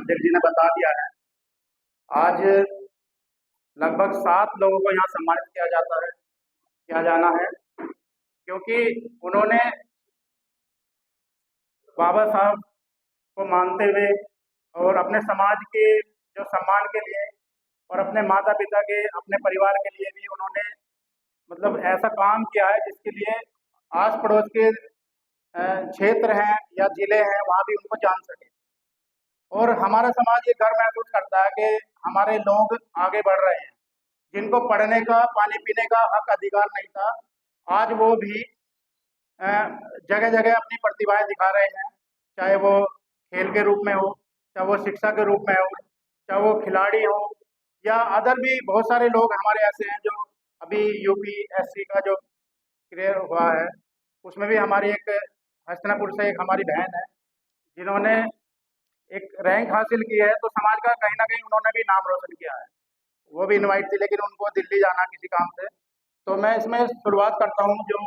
अध्यक्ष जी ने बता दिया है। आज लगभग 7 लोगों को यहाँ सम्मानित किया जाना है, क्योंकि उन्होंने बाबा साहब को मानते हुए और अपने समाज के जो सम्मान के लिए और अपने माता पिता के, अपने परिवार के लिए भी उन्होंने मतलब ऐसा काम किया है जिसके लिए आस पड़ोस के क्षेत्र हैं या जिले हैं वहाँ भी उनको जान सके। और हमारा समाज ये गर्व महसूस करता है कि हमारे लोग आगे बढ़ रहे हैं। जिनको पढ़ने का, पानी पीने का हक अधिकार नहीं था, आज वो भी जगह जगह अपनी प्रतिभाएं दिखा रहे हैं, चाहे वो खेल के रूप में हो, चाहे वो शिक्षा के रूप में हो, चाहे वो खिलाड़ी हो, या अदर भी बहुत सारे लोग हमारे ऐसे हैं जो अभी यूपीएससी का जो क्लियर हुआ है उसमें भी हमारी एक हस्तिनापुर से एक हमारी बहन है जिन्होंने एक रैंक हासिल की है, तो समाज का कहीं ना कहीं उन्होंने भी नाम रोशन किया है। वो भी इनवाइट थी लेकिन उनको दिल्ली जाना किसी काम से। तो मैं इसमें शुरुआत करता हूँ, जो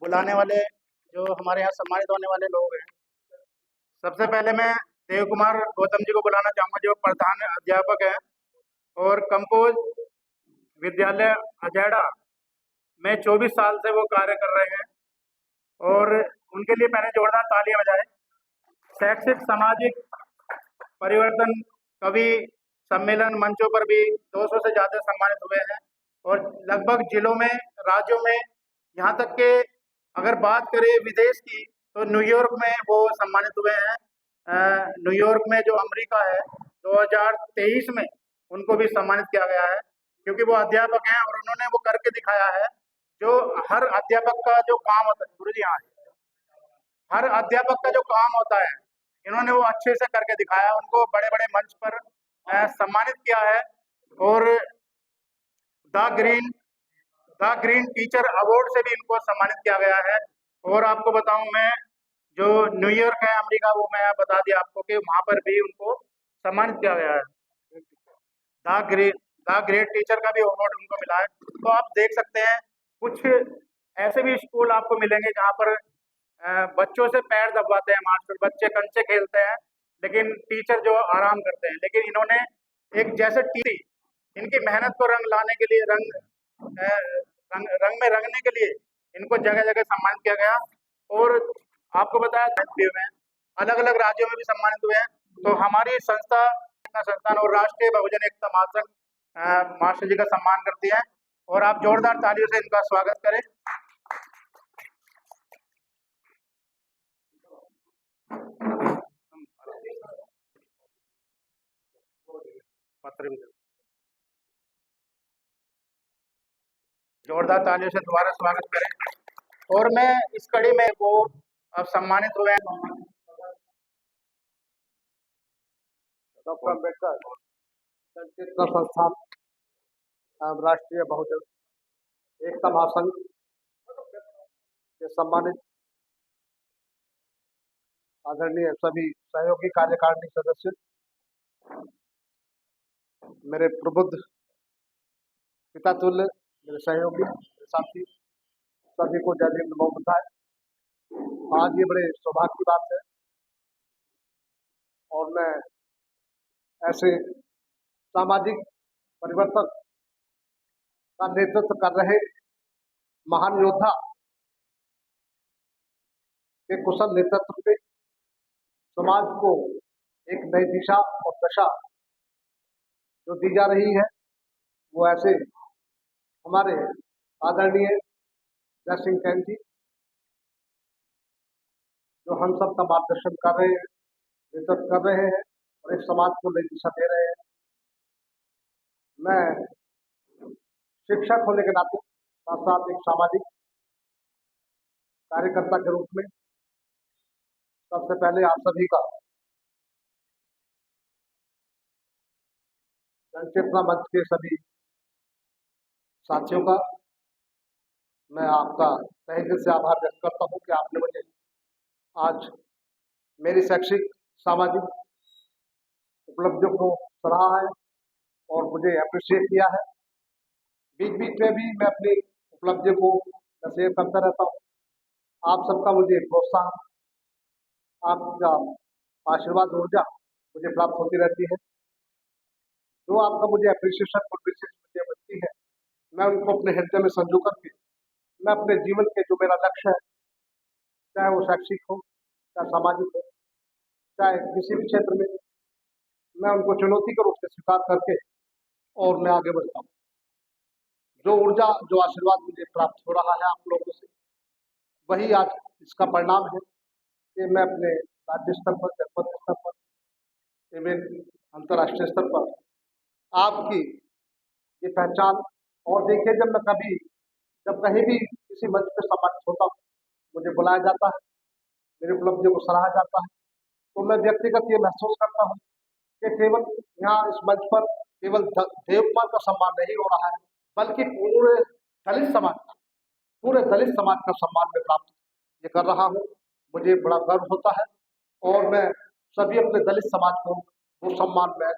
बुलाने वाले, जो हमारे यहाँ सम्मानित होने वाले लोग हैं। सबसे पहले मैं देव कुमार गौतम जी को बुलाना चाहूँगा, जो प्रधान अध्यापक हैं और कंपोज विद्यालय अजैड़ा में 24 साल से वो कार्य कर रहे हैं, और उनके लिए मैंने जोरदार तालियां बजाए। शैक्षिक, सामाजिक परिवर्तन, कवि सम्मेलन मंचों पर भी 200 से ज़्यादा सम्मानित हुए हैं, और लगभग जिलों में, राज्यों में, यहाँ तक कि अगर बात करें विदेश की तो न्यूयॉर्क में वो सम्मानित हुए हैं। न्यूयॉर्क में जो अमेरिका है, 2023 में उनको भी सम्मानित किया गया है, क्योंकि वो अध्यापक हैं और उन्होंने वो करके दिखाया है जो हर अध्यापक का जो काम होता है। गुरु जी, हाँ, हर अध्यापक का जो काम होता है इन्होंने वो अच्छे से करके दिखाया, उनको बड़े बड़े मंच पर सम्मानित किया है। और the green the green teacher award से भी इनको सम्मानित किया गया है। और आपको बताऊं, मैं जो न्यूयॉर्क है अमेरिका, वो मैं बता दिया आपको कि वहां पर भी उनको सम्मानित किया गया है। द ग्रेट टीचर का भी अवार्ड उनको मिला है। तो आप देख सकते हैं कुछ ऐसे भी स्कूल आपको मिलेंगे जहाँ पर बच्चों से पैर दबवाते हैं मास्टर, बच्चे कंचे खेलते हैं लेकिन टीचर जो आराम करते हैं। लेकिन इन्होंने एक जैसे इनकी मेहनत को रंग लाने के लिए, रंग में रंगने के लिए इनको जगह जगह सम्मानित किया गया। और आपको बताया हुए अलग अलग राज्यों में भी सम्मानित हुए हैं। तो हमारी संस्थान और राष्ट्रीय बहुजन एकता महासंघ मास्टर जी का सम्मान करती है, और आप जोरदार तालियों से इनका स्वागत करें। जोरदार तालियों से दोबारा स्वागत करें। और मैं इस कड़ी में वो अब सम्मानित हुए हैं डॉक्टर अम्बेडकर चेतना संस्थान राष्ट्रीय बहुजन एकता महासंघ के सम्मानित आदरणीय सभी सहयोगी कार्यकारिणी सदस्य, मेरे प्रबुद्ध पिता तुल्य मेरे सहयोगी, मेरे साथी, सभी को जय भीम नमो बुद्धाय। आज ये बड़े सौभाग्य की बात है और मैं ऐसे सामाजिक परिवर्तन का नेतृत्व कर रहे महान योद्धा के कुशल नेतृत्व पे समाज को एक नई दिशा और दशा जो दी जा रही है, वो ऐसे हमारे आदरणीय जय सिंह कैन जी, जो हम सब का मार्गदर्शन कर रहे हैं, नेतृत्व कर रहे हैं और एक समाज को नई दिशा दे रहे हैं। मैं शिक्षक होने के नाते साथ साथ एक सामाजिक कार्यकर्ता के रूप में सबसे पहले आप सभी का, जनचेतना मंच के सभी साथियों का मैं आपका तहे दिल से आभार व्यक्त करता हूँ कि आपने मुझे आज मेरी शैक्षिक सामाजिक उपलब्धियों को सराहा है और मुझे अप्रिशिएट किया है। बीच बीच में भी मैं अपनी उपलब्धियों को शेयर करता रहता हूँ। आप सबका मुझे प्रोत्साहन, आपका आशीर्वाद, ऊर्जा मुझे प्राप्त होती रहती है। जो आपका मुझे अप्रिसिएशन मुझे मिलती है, मैं उनको अपने हृदय में संजो करके मैं अपने जीवन के जो मेरा लक्ष्य है, चाहे वो शैक्षिक हो, चाहे सामाजिक हो, चाहे किसी भी क्षेत्र में, मैं उनको चुनौती के रूप से स्वीकार करके और मैं आगे बढ़ता हूँ। जो ऊर्जा, जो आशीर्वाद मुझे प्राप्त हो रहा है आप लोगों से, वही आज इसका परिणाम है कि मैं अपने राज्य स्तर पर, जनपद स्तर पर, एवं अंतर्राष्ट्रीय स्तर पर आपकी ये पहचान, और देखिए जब कहीं भी किसी मंच पे सम्मानित होता हूँ, मुझे बुलाया जाता है, मेरी उपलब्धियों को सराहा जाता है, तो मैं व्यक्तिगत ये महसूस करता हूँ कि केवल यहाँ इस मंच पर केवल देव कुमार का सम्मान नहीं हो रहा है, बल्कि पूरे दलित समाज का सम्मान में प्राप्त ये कर रहा हूँ। मुझे बड़ा गर्व होता है और मैं सभी अपने दलित समाज को वो सम्मान में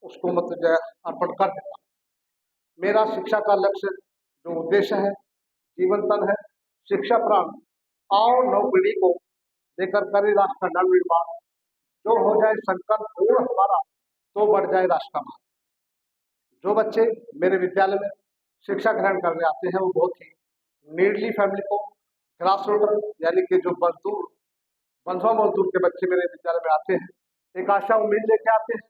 उसको मतलब जो है अर्पण कर देता हूँ। मेरा शिक्षा का लक्ष्य, जो उद्देश्य है, जीवनतन है, शिक्षा प्राण और नव पीढ़ी को लेकर करे राष्ट्र का नवनिर्माण। जो हो जाए संकल्प पूर्ण हमारा, तो बढ़ जाए राष्ट्र का मान। जो बच्चे मेरे विद्यालय में शिक्षा ग्रहण करने आते हैं, वो बहुत ही नीडली फैमिली को, ग्रास रूट यानी कि जो बंधुआ मजदूर के बच्चे मेरे विद्यालय में आते हैं, एक आशा उम्मीद लेके आते हैं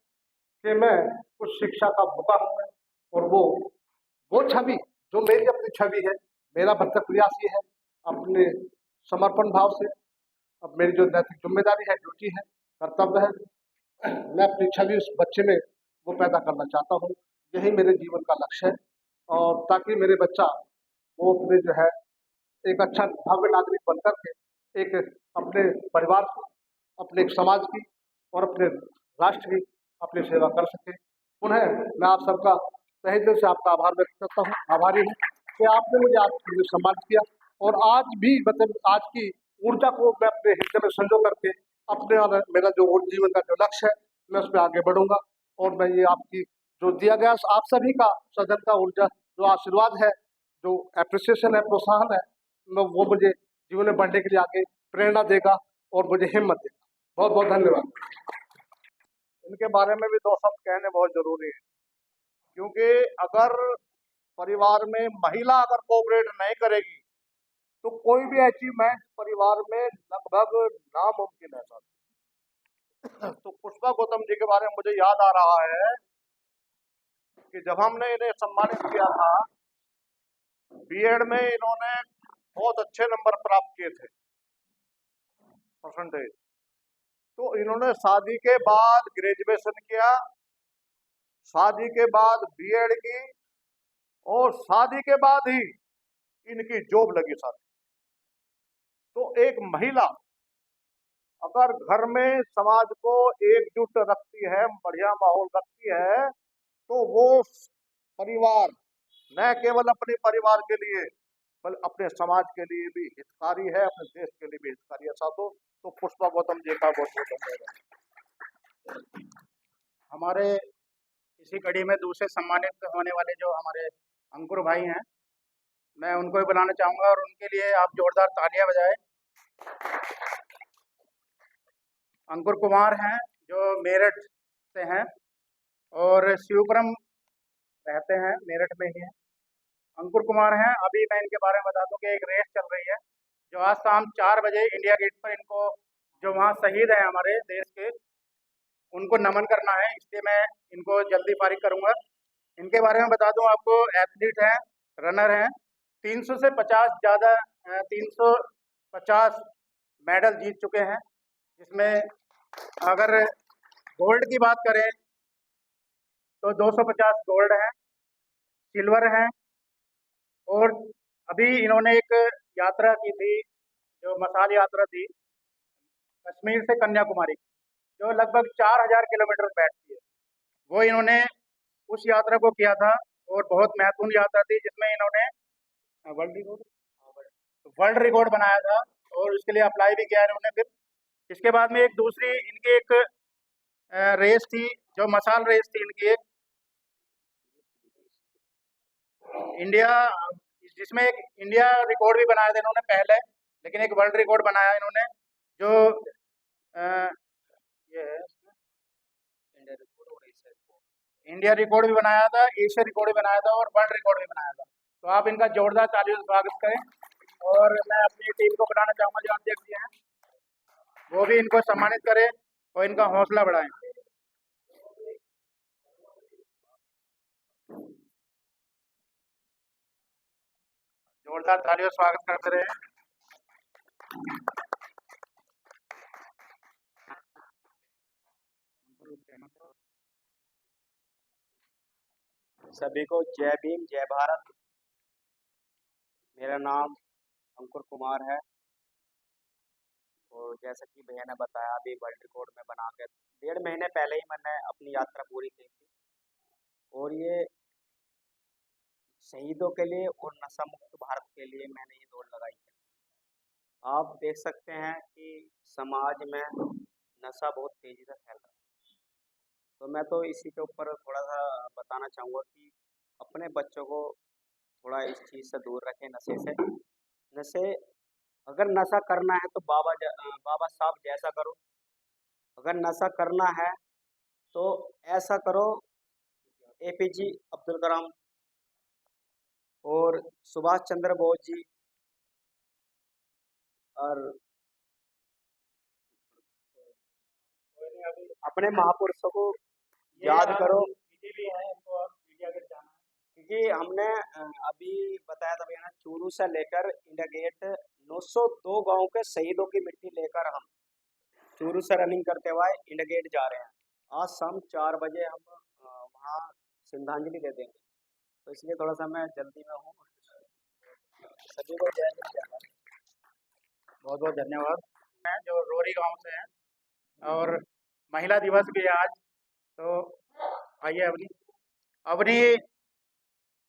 कि मैं कुछ शिक्षा का भूखा हूँ, और वो छवि जो मेरी अपनी छवि है, मेरा भरतक प्रयास ये है अपने समर्पण भाव से, अब मेरी जो नैतिक जिम्मेदारी है, ड्यूटी है, कर्तव्य है, मैं अपनी छवि उस बच्चे में वो पैदा करना चाहता हूँ। यही मेरे जीवन का लक्ष्य है, और ताकि मेरे बच्चा वो अपने जो है एक अच्छा भव्य नागरिक बनकर के एक अपने परिवार की, अपने एक समाज की और अपने राष्ट्र की अपनी सेवा कर सके। पुनः मैं आप सबका तहे दिल से आपका आभार व्यक्त करता हूँ, आभारी हूँ कि आपने मुझे आज मुझे सम्मानित किया, और आज भी मतलब आज की ऊर्जा को मैं अपने हृदय में संजो करके अपने और मेरा जो जीवन का जो लक्ष्य है, मैं उस पर आगे बढ़ूंगा। और मैं ये आपकी जो दिया गया आप सभी का सदन का ऊर्जा जो आशीर्वाद है, जो एप्रिसिएशन है, प्रोत्साहन है, वो मुझे जीवन में बढ़ने के लिए आगे प्रेरणा देगा और मुझे हिम्मत देगा। बहुत बहुत धन्यवाद। इनके बारे में भी दो शब्द कहने बहुत जरूरी है, क्योंकि अगर परिवार में महिला अगर कोऑपरेट नहीं करेगी तो कोई भी अचीवमेंट परिवार में लगभग नामुमकिन है सर। तो पुष्पा गौतम जी के बारे में मुझे याद आ रहा है कि जब हमने इन्हें सम्मानित किया था, बीएड में इन्होंने बहुत अच्छे नंबर प्राप्त किए थे, परसेंटेज। तो इन्होंने शादी के बाद ग्रेजुएशन किया, शादी के बाद बीएड की, और शादी के बाद ही इनकी जॉब लगी सर। तो एक महिला अगर घर में समाज को एकजुट रखती है, बढ़िया माहौल रखती है, तो वो परिवार न केवल अपने परिवार के लिए बल्कि अपने समाज के लिए भी हितकारी है, अपने देश के लिए भी हितकारी है साथों। तो पुष्पा गौतम जी का बहुत बहुत धन्यवाद। हमारे इसी कड़ी में दूसरे सम्मानित होने वाले जो हमारे अंकुर भाई हैं, मैं उनको भी बुलाना चाहूँगा, और उनके लिए आप जोरदार तालियां बजाएं। अंकुर कुमार हैं, जो मेरठ से हैं और शिवपुरम रहते हैं, मेरठ में ही हैं। अंकुर कुमार हैं। अभी मैं इनके बारे में बता दूं कि एक रेस चल रही है, जो आज शाम 4 बजे इंडिया गेट पर इनको, जो वहाँ शहीद हैं हमारे देश के, उनको नमन करना है, इसलिए मैं इनको जल्दी फारिग करूँगा। इनके बारे में बता दूं आपको, एथलीट हैं, रनर हैं, 300 से 50 ज़्यादा 350 मेडल जीत चुके हैं, जिसमें अगर गोल्ड की बात करें तो 250 गोल्ड हैं, सिल्वर हैं, और अभी इन्होंने एक यात्रा की थी, जो मसाल यात्रा थी कश्मीर से कन्याकुमारी, जो लगभग 4000 किलोमीटर बैठती है, वो इन्होंने उस यात्रा को किया था, और बहुत महत्वपूर्ण यात्रा थी, जिसमें इन्होंने वर्ल्ड रिकॉर्ड बनाया था, और उसके लिए अप्लाई भी किया इन्होंने। फिर इसके बाद में एक दूसरी इनकी एक रेस थी, जो मसाल रेस थी इनकी एक, इंडिया, जिसमें एक इंडिया रिकॉर्ड भी बनाया था इन्होंने पहले, लेकिन एक वर्ल्ड रिकॉर्ड बनाया इन्होंने, जो ये है इंडिया रिकॉर्ड भी बनाया था, एशिया रिकॉर्ड भी बनाया था और वर्ल्ड रिकॉर्ड भी बनाया था। तो आप इनका जोरदार तालियों से स्वागत करें। और मैं अपनी टीम को बुलाना चाहूँगा, जो अध्यक्ष जी हैं वो भी इनको सम्मानित करें और इनका हौसला बढ़ाएं। जोरदार तालियों से स्वागत करते रहे। सभी को जय भीम, जय भारत। मेरा नाम अंकुर कुमार है और जैसा कि भैया ने बताया, अभी वर्ल्ड रिकॉर्ड में बना के 1.5 महीने पहले ही मैंने अपनी यात्रा पूरी की थी। और ये शहीदों के लिए और नशा मुक्त भारत के लिए मैंने ये दौड़ लगाई है। आप देख सकते हैं कि समाज में नशा बहुत तेजी से फैल रहा है। तो मैं तो इसी के ऊपर थोड़ा सा बताना चाहूँगा कि अपने बच्चों को थोड़ा इस चीज़ से दूर रखें, नशे से। नशे अगर नशा करना है तो बाबा साहब जैसा करो। अगर नशा करना है तो ऐसा करो APJ अब्दुल कलाम और सुभाष चंद्र बोस जी और अपने महापुरुषों को याद करो। क्योंकि हमने अभी बताया था भैया, चूरू से लेकर इंडिया गेट 902 गांव के शहीदों की मिट्टी लेकर हम चूरू से रनिंग करते हुए इंडिया गेट जा रहे हैं। आज शाम 4 बजे हम वहाँ श्रद्धांजलि दे देंगे। तो इसलिए थोड़ा सा मैं जल्दी में हूँ। सभी को जय हिंद, जय भारत। बहुत बहुत धन्यवाद। मैं जो रोरी गांव से हैं और महिला दिवस भी है आज, तो आइए अवनी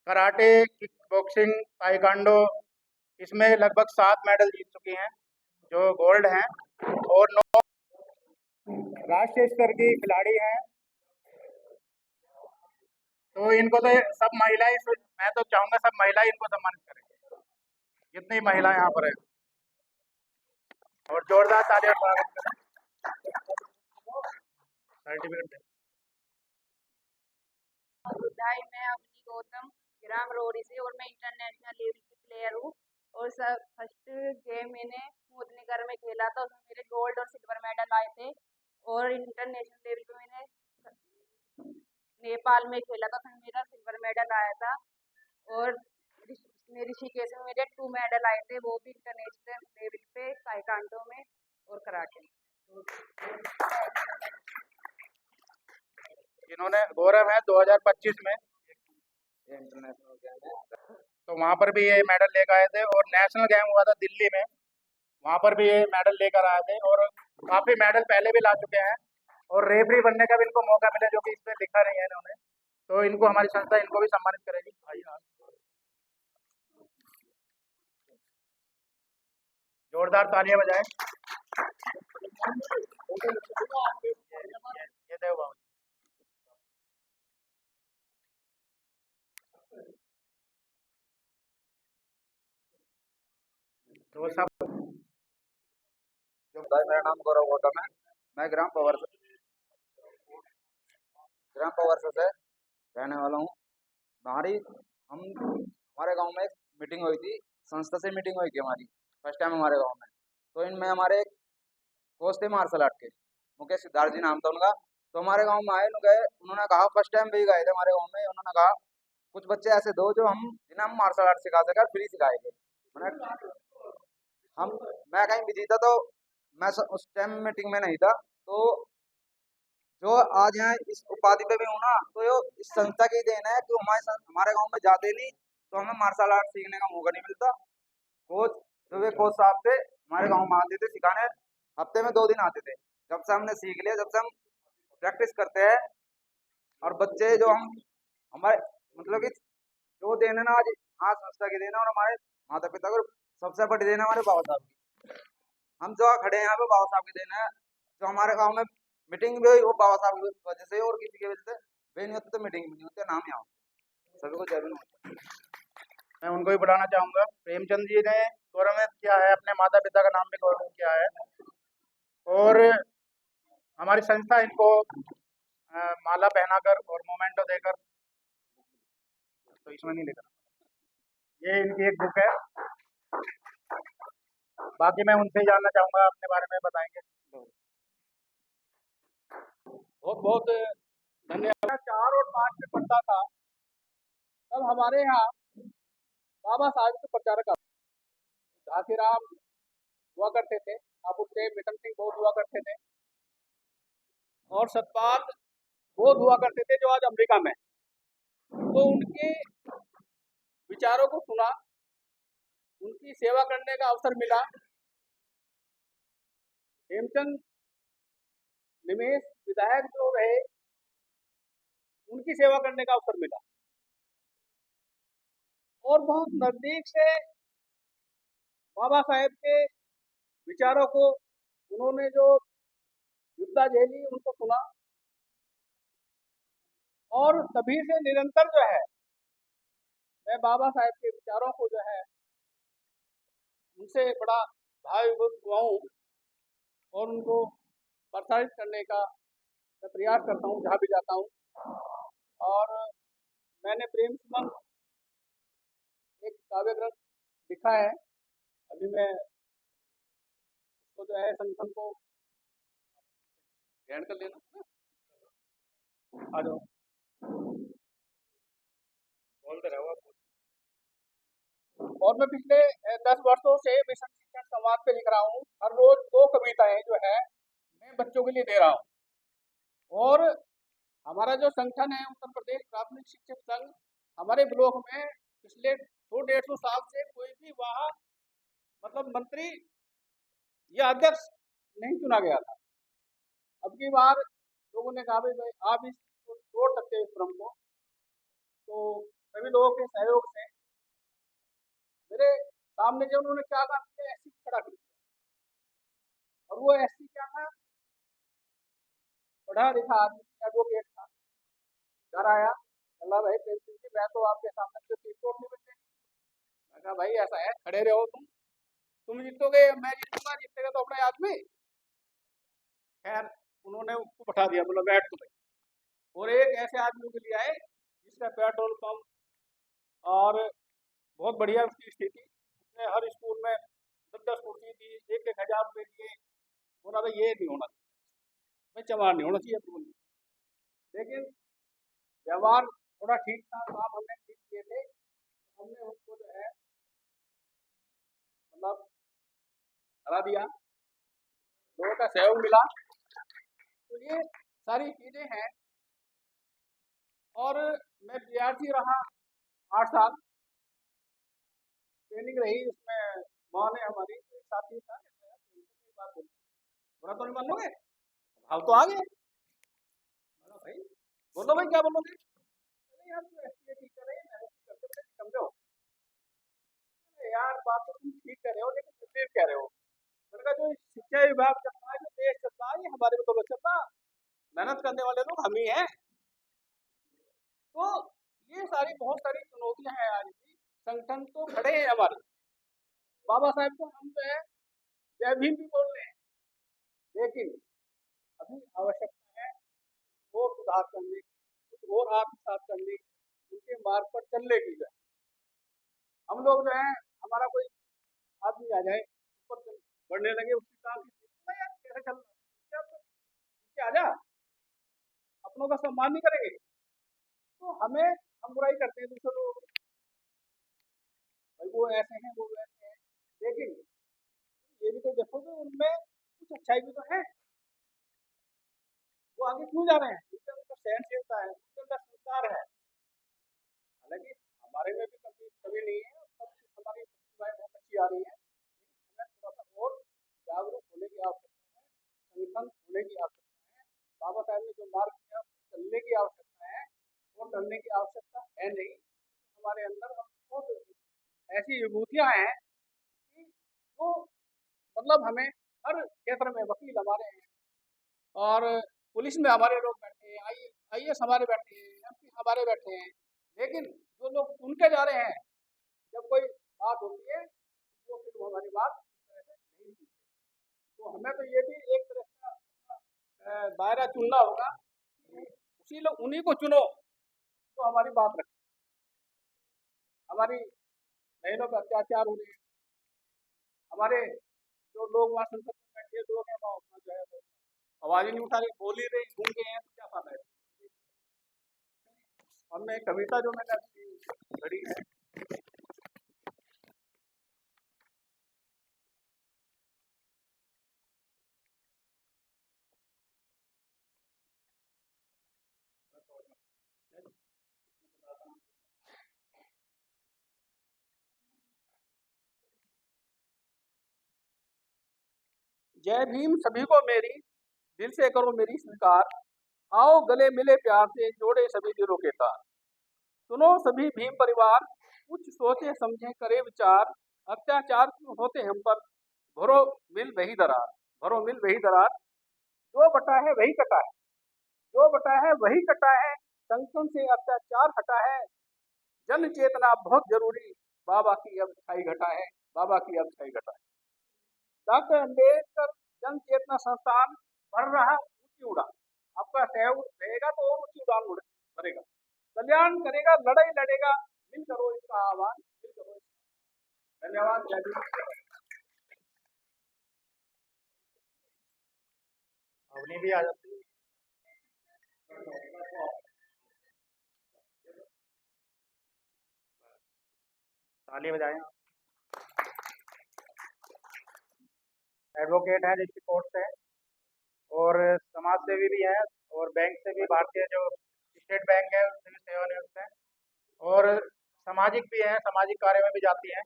कराटे, किक बॉक्सिंग, ताइक्वांडो, इसमें लगभग 7 मेडल जीत चुकी हैं जो गोल्ड हैं, और 9 राष्ट्रीय स्तर की खिलाड़ी हैं। तो इनको तो सब महिलाएं, मैं तो चाहूँगा सब महिलाएं इनको सम्मानित करें, जितनी महिलाएं यहाँ पर है। और जोरदार तालियां स्वागत करें। सर्टिफिकेट मैं अवनी गौतम, ग्राम रोरी से, और मैं इंटरनेशनल लेवल की प्लेयर हूँ। और सब फर्स्ट गेम मैंने मोदनीगर में खेला था, उसमें मेरे गोल्ड और सिल्वर मेडल आए थे। और इंटरनेशनल लेवल पे मैंने नेपाल में खेला था, उसमें मेरा सिल्वर मेडल आया था। और ऋषिकेश में मेरे 2 मेडल आए थे, वो भी इंटरनेशनल लेवल पे ताइक्वांडो में और कराटे में। इन्होंने गौरव है 2025 में इंटरनेशनल गेम है, तो वहाँ पर भी ये मेडल लेकर आए थे। और नेशनल गेम हुआ था दिल्ली में, वहाँ पर भी ये मेडल लेकर आए थे और काफ़ी मेडल पहले भी ला चुके हैं। और रेफरी बनने का भी इनको मौका मिला, जो कि इस पर लिखा नहीं है इन्होंने, तो इनको हमारी संस्था इनको भी सम्मानित करेगी। आइए जोरदार तालियां बजाएं। ये देव बाबू तो सब। मेरा नाम गौरव गौतम है। मैं ग्राम पवर्स से रहने वाला हूँ। हमारे गांव में एक मीटिंग हुई थी, संस्था से मीटिंग हुई थी हमारी फर्स्ट टाइम हमारे गांव में। तो इनमें हमारे एक कोच थे मार्शल आर्ट के, मुकेश सिद्धार्थ जी नाम था उनका। तो हमारे गांव में आए, उन्होंने कहा, फर्स्ट टाइम भी गए थे हमारे गांव में, उन्होंने कहा कुछ बच्चे ऐसे दो जो जिन्हें हम मार्शल आर्ट सिखा सके, फ्री सिखाएंगे। मैं कहीं बिजी था, तो मैं उस टाइम मीटिंग में नहीं था। तो जो आज यहाँ इस उपाधि पे भी हूँ ना, तो यो इस संस्था की देन है कि हमारे गांव में जाते नहीं तो हमें मार्शल आर्ट सीखने का मौका नहीं मिलता। वे कोच साहब थे, हमारे गांव में आते थे सिखाने, हफ्ते में 2 दिन आते थे। जब से हमने सीख लिया, जब से हम प्रैक्टिस करते हैं, और बच्चे जो हमारे मतलब कि जो देन है ना आज, हाँ संस्था की देन है, और हमारे माता पिता को सबसे बड़ी देन है हमारे बाबा साहब की। हम जो खड़े हैं यहाँ पे बाबा साहब की देन है। जो हमारे गांव में मीटिंग भी हुई, वो बाबा साहब की वजह से, और किसी की वजह से वे नहीं होते तो मीटिंग भी नहीं होती। नाम यहाँ सभी को जय हिंद। मैं उनको भी बुलाना चाहूँगा। प्रेमचंद जी ने गौरवान्वित किया है, अपने माता पिता का नाम भी गौरवान्वित किया है, और हमारी संस्था इनको माला पहनाकर और मोमेंटो देकर। तो इसमें नहीं लिखा, ये इनकी एक बुक है। बाकी मैं उनसे ही जानना चाहूँगा, अपने बारे में बताएंगे। बहुत बहुत धन्यवाद। 4 और 5 में पढ़ता था तब हमारे यहाँ बाबा साहब के प्रचारक घासीराम हुआ करते थे, अब उससे मिशन सिंह बहुत हुआ करते थे, और सतपाल बहुत हुआ करते थे जो आज अमेरिका में। तो उनके विचारों को सुना, उनकी सेवा करने का अवसर मिला। हेमचंद निमेश विधायक जो रहे, उनकी सेवा करने का अवसर मिला, और बहुत नजदीक से बाबा साहेब के विचारों को, उन्होंने जो विपदा झेली उनको सुना, और तभी से निरंतर जो है मैं बाबा साहेब के विचारों को जो है उनसे बड़ा भावविभूत हुआ हूँ, और उनको प्रसारित करने का मैं प्रयास करता हूँ जहाँ भी जाता हूँ। और मैंने प्रेम सुमन एक काव्य ग्रंथ लिखा है, अभी मैं उसको जो है संगठन को ग्रहण कर लेना। आ जाओ, बोलते रहो। और मैं पिछले 10 वर्षों से मिशन शिक्षण संवाद पे लिख रहा हूँ। हर रोज 2 कविताएं जो है मैं बच्चों के लिए दे रहा हूँ। और हमारा जो संगठन है उत्तर प्रदेश प्राथमिक शिक्षक संघ, हमारे ब्लॉक में पिछले 100-150 साल से कोई भी वहाँ मतलब मंत्री या अध्यक्ष नहीं चुना गया था। अब की बार लोगों ने कहा भाई आप इसको तोड़ सकते हैं इस क्रम को, तो सभी लोगों के सहयोग से मेरे सामने जो उन्होंने क्या काम किया, एससी को खड़ा कर दिया। और वो एससी क्या था, पढ़ा लिखा आदमी, एडवोकेट था। घर आया, अल्लाह भाई प्रेम सिंह जी, मैं तो आपके सामने जो 3 वोट नहीं मिलते। मैं कहा भाई ऐसा है, खड़े रहो, तुम जीतोगे, मैं जीतूंगा, जीतेगा तो अपने आदमी। खैर उन्होंने उसको बैठा दिया, बोला बैठ तो भाई। और एक ऐसे आदमी के लिए आए जिसका पेट्रोल पंप और बहुत बढ़िया उसकी स्थिति, उसने हर स्कूल में 10-10 कुर्सी दी, 1-1 हज़ार रुपये दिए। बोला भाई ये नहीं होना चाहिए, भाई चमार नहीं होना चाहिए बिल्कुल। लेकिन व्यवहार थोड़ा ठीक था, काम हमने ठीक किए थे, हमने उसको जो है मतलब हरा दिया, लोगों का सहयोग मिला। तो ये सारी चीज़ें हैं। और मैं विद्यार्थी रहा 8 साल, ट्रेनिंग रही, उसमें माँ ने हमारी एक साथी था, एक बात बोली, बुरा तो नहीं मान लोगे, भाव तो आ गए। भाई बोलो भाई क्या बोलोगे, यार तू ऐसी टीचर है, मेहनत करते बड़े समझे हो। यार बात तो तुम ठीक कह रहे हो, लेकिन विपरीत कह रहे हो। मैंने कहा जो शिक्षा विभाग चल रहा है, जो देश चल रहा है, ये हमारे बदौलत चल रहा, मेहनत करने वाले लोग हम ही हैं। तो ये सारी बहुत सारी चुनौतियां हैं। आज भी संगठन तो खड़े हैं हमारे, बाबा साहेब को हम जो है जय भीम भी बोल रहे हैं, लेकिन अभी आवश्यकता है और सुधार करने की, कुछ और आत्मसात करने की, उनके मार्ग पर चलने की। जो है हम लोग जो है, हमारा कोई आदमी आ जाए ऊपर बढ़ने लगे, उसकी काम यार कैसे चल रहा है, क्या आ जा, अपनों का सम्मान नहीं करेंगे। तो हमें, हम बुराई करते हैं दूसरे लोगों की, भाई वो ऐसे हैं, वो वैसे हैं, लेकिन ये भी तो देखो कि उनमें कुछ अच्छाई भी तो है। वो आगे क्यों जा रहे हैं, उनके अंदर सहनशीलता है, उनके अंदर संस्कार है। हालांकि हमारे में भी कभी कभी नहीं है, सब कुछ हमारी प्रतिभाएं बहुत अच्छी आ रही है, हमें थोड़ा सा और जागरूक होने की आवश्यकता है, संगठन होने की आवश्यकता है। बाबा साहब ने जो मार्ग दिया चलने की आवश्यकता है, और डरने की आवश्यकता है नहीं। हमारे अंदर बहुत ऐसी विभूतियां हैं कि जो मतलब हमें हर क्षेत्र में, वकील हमारे हैं, और पुलिस में हमारे लोग बैठे हैं, आईएएस हमारे बैठे हैं, एमपी हमारे बैठे हैं, लेकिन जो लोग सुन के जा रहे हैं, जब कोई बात होती है वो फिर वो हमारी बात इस तरह से नहीं सुनते। तो हमें तो ये भी एक तरह का दायरा चुनना होगा कि इसीलिए उन्हीं को चुनो जो हमारी बात रखें। हमारी बहनों पर अत्याचार हो रहे हैं, हमारे जो लोग वहाँ संसद में बैठे लोग हैं वहाँ अपना जो है वो आवाज ही नहीं उठा रहे, बोल ही रहे, गूंगे हैं, तो क्या फायदा है। और मैं एक कविता जो मैंने अपनी पढ़ी है, जय भीम सभी को मेरी, दिल से करो मेरी स्वीकार, आओ गले मिले प्यार से, जोड़े सभी दिलों के तार। सुनो सभी भीम परिवार, कुछ सोचे समझे करे विचार, अत्याचार क्यों होते हम पर, भरो मिल वही दरार, भरो मिल वही दरार। जो बटा है वही कटा है, जो बटा है वही कटा है, संगठन से अत्याचार हटा है, जन चेतना बहुत जरूरी, बाबा की अब छाई घटा है, बाबा की अब छाई घटा है। डॉक्टर अम्बेडकर जन चेतना संस्थान भर रहा ऊंची उड़ान, आपका सहयोग रहेगा तो और ऊंची उड़ान भरेगा, कल्याण करेगा, लड़ाई लड़ेगा, मिल करो इसका आह्वान, मिल करो इसका। धन्यवाद। जय भीम। अवनी भी आ जाती है। ताली बजाएं। एडवोकेट हैं डिस्ट्रिक्ट कोर्ट से, और समाज सेवी भी हैं, और बैंक से भी, भारतीय जो स्टेट बैंक है उससे भी सेवानिवृत्त हैं, और सामाजिक भी हैं, सामाजिक कार्य में भी जाती हैं।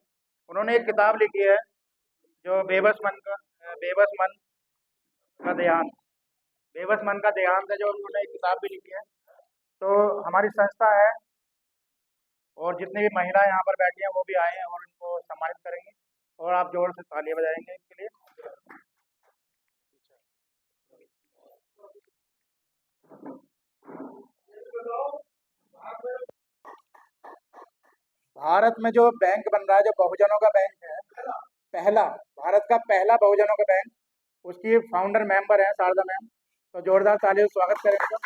उन्होंने एक किताब लिखी है जो बेबस मन का देहांत, बेबस मन का देहांत है, जो उन्होंने एक किताब भी लिखी है। तो हमारी संस्था है, और जितनी भी महिलाएं यहाँ पर बैठी हैं वो भी आए हैं और उनको सम्मानित करेंगे, और आप जोर से तालियां बजाएंगे इसके लिए। भारत में जो बैंक बन रहा है, जो बहुजनों का बैंक है, पहला, भारत का पहला बहुजनों का बैंक, उसकी फाउंडर मेंबर है शारदा मैम। तो जोरदार तालियों से स्वागत करेंगे।